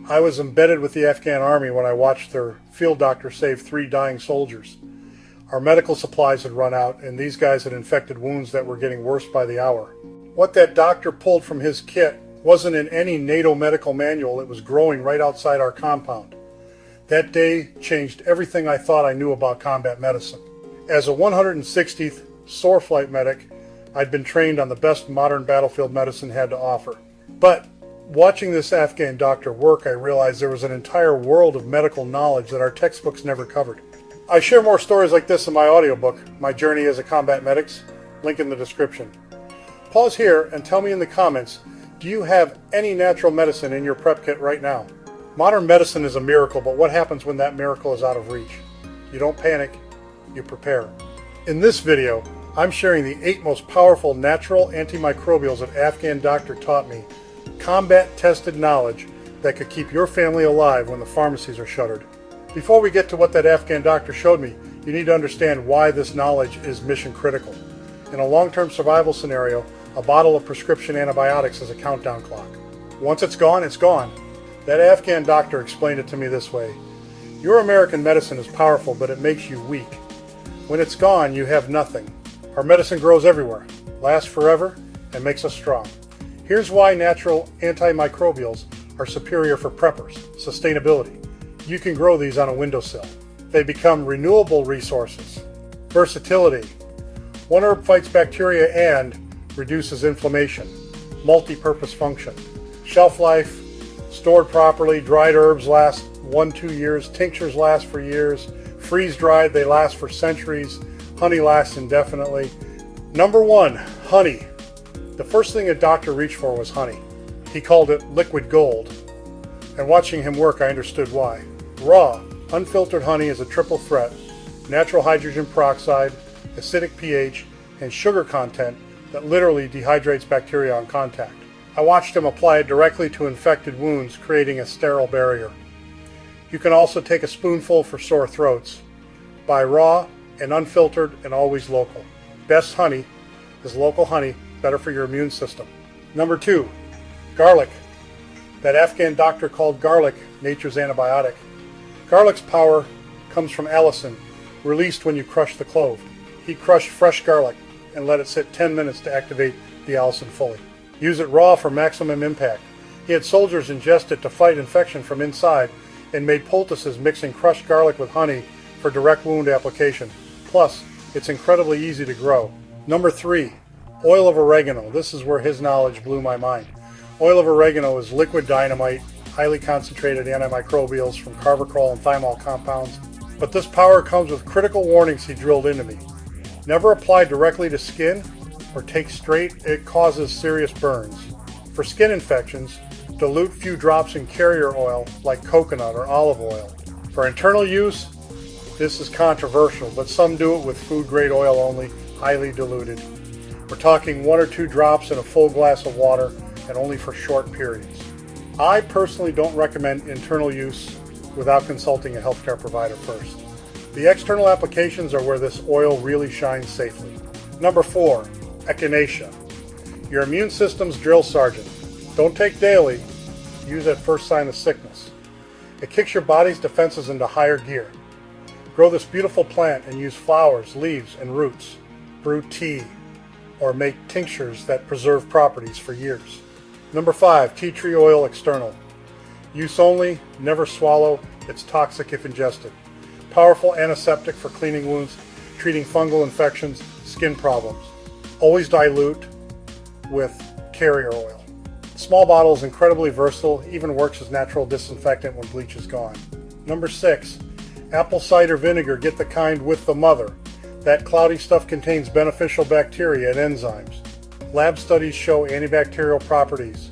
I was embedded with the Afghan army when I watched their field doctor save 3 dying soldiers. Our medical supplies had run out, and these guys had infected wounds that were getting worse by the hour. What that doctor pulled from his kit wasn't in any NATO medical manual. It was growing right outside our compound. That day changed everything I thought I knew about combat medicine. As a 160th SOAR flight medic, I'd been trained on the best modern battlefield medicine had to offer. But watching this Afghan doctor work, I realized there was an entire world of medical knowledge that our textbooks never covered. I share more stories like this in my audiobook, My Journey as a Combat Medic, link in the description. Pause here and tell me in the comments, do you have any natural medicine in your prep kit right now? Modern medicine is a miracle, but what happens when that miracle is out of reach? You don't panic, you prepare. In this video, I'm sharing the 8 most powerful natural antimicrobials that Afghan doctor taught me, combat-tested knowledge that could keep your family alive when the pharmacies are shuttered. Before we get to what that Afghan doctor showed me, you need to understand why this knowledge is mission critical. In a long-term survival scenario, a bottle of prescription antibiotics is a countdown clock. Once it's gone, it's gone. That Afghan doctor explained it to me this way. Your American medicine is powerful, but it makes you weak. When it's gone, you have nothing. Our medicine grows everywhere, lasts forever, and makes us strong. Here's why natural antimicrobials are superior for preppers. Sustainability. You can grow these on a windowsill. They become renewable resources. Versatility. One herb fights bacteria and reduces inflammation. Multi-purpose function. Shelf life. Stored properly, dried herbs last 1-2 years. Tinctures last for years. Freeze-dried, they last for centuries. Honey lasts indefinitely. Number 1, honey. The first thing a doctor reached for was honey. He called it liquid gold. And watching him work, I understood why. Raw, unfiltered honey is a triple threat. Natural hydrogen peroxide, acidic pH, and sugar content that literally dehydrates bacteria on contact. I watched him apply it directly to infected wounds, creating a sterile barrier. You can also take a spoonful for sore throats. Buy raw and unfiltered and always local. Best honey is local honey, better for your immune system. Number 2, garlic. That Afghan doctor called garlic nature's antibiotic. Garlic's power comes from allicin, released when you crush the clove. He crushed fresh garlic and let it sit 10 minutes to activate the allicin fully. Use it raw for maximum impact. He had soldiers ingest it to fight infection from inside and made poultices mixing crushed garlic with honey for direct wound application. Plus, it's incredibly easy to grow. Number 3, oil of oregano. This is where his knowledge blew my mind. Oil of oregano is liquid dynamite, highly concentrated antimicrobials from carvacrol and thymol compounds. But this power comes with critical warnings he drilled into me. Never apply directly to skin or take straight, it causes serious burns. For skin infections, dilute few drops in carrier oil like coconut or olive oil. For internal use, this is controversial, but some do it with food grade oil only, highly diluted. We're talking 1 or 2 drops in a full glass of water and only for short periods. I personally don't recommend internal use without consulting a healthcare provider first. The external applications are where this oil really shines safely. Number 4, echinacea. Your immune system's drill sergeant. Don't take daily, use at first sign of sickness. It kicks your body's defenses into higher gear. Grow this beautiful plant and use flowers, leaves, and roots. Brew tea or make tinctures that preserve properties for years. Number 5, tea tree oil external. Use only, never swallow, it's toxic if ingested. Powerful antiseptic for cleaning wounds, treating fungal infections, skin problems. Always dilute with carrier oil. Small bottle is incredibly versatile, even works as natural disinfectant when bleach is gone. Number 6, apple cider vinegar, get the kind with the mother. That cloudy stuff contains beneficial bacteria and enzymes. Lab studies show antibacterial properties.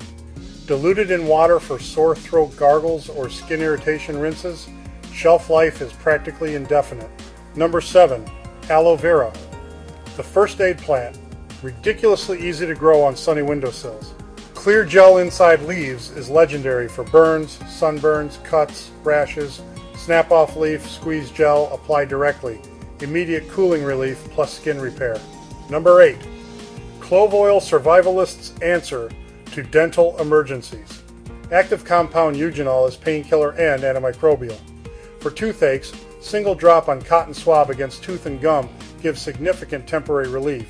Diluted in water for sore throat gargles or skin irritation rinses, shelf life is practically indefinite. Number 7, aloe vera. The first aid plant, ridiculously easy to grow on sunny windowsills. Clear gel inside leaves is legendary for burns, sunburns, cuts, rashes. Snap off leaf, squeeze gel, apply directly. Immediate cooling relief plus skin repair. Number 8, clove oil survivalist's answer to dental emergencies. Active compound eugenol is painkiller and antimicrobial. For toothaches, single drop on cotton swab against tooth and gum gives significant temporary relief.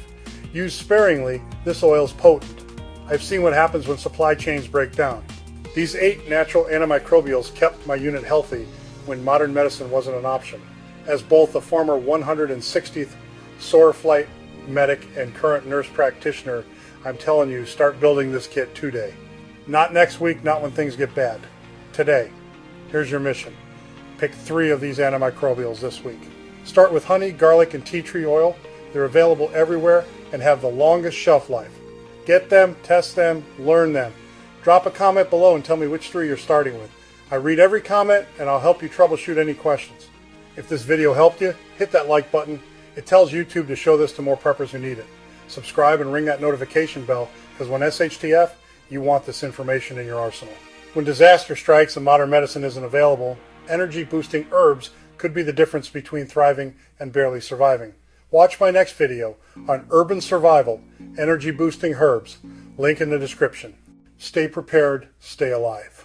Used sparingly, this oil is potent. I've seen what happens when supply chains break down. These 8 natural antimicrobials kept my unit healthy when modern medicine wasn't an option. As both a former 160th SOAR flight medic and current nurse practitioner, I'm telling you, start building this kit today. Not next week, not when things get bad. Today. Here's your mission. Pick 3 of these antimicrobials this week. Start with honey, garlic, and tea tree oil. They're available everywhere and have the longest shelf life. Get them, test them, learn them. Drop a comment below and tell me which 3 you're starting with. I read every comment and I'll help you troubleshoot any questions. If this video helped you, hit that like button. It tells YouTube to show this to more preppers who need it. Subscribe and ring that notification bell, because when SHTF, you want this information in your arsenal. When disaster strikes and modern medicine isn't available, energy-boosting herbs could be the difference between thriving and barely surviving. Watch my next video on urban survival, energy-boosting herbs. Link in the description. Stay prepared, stay alive.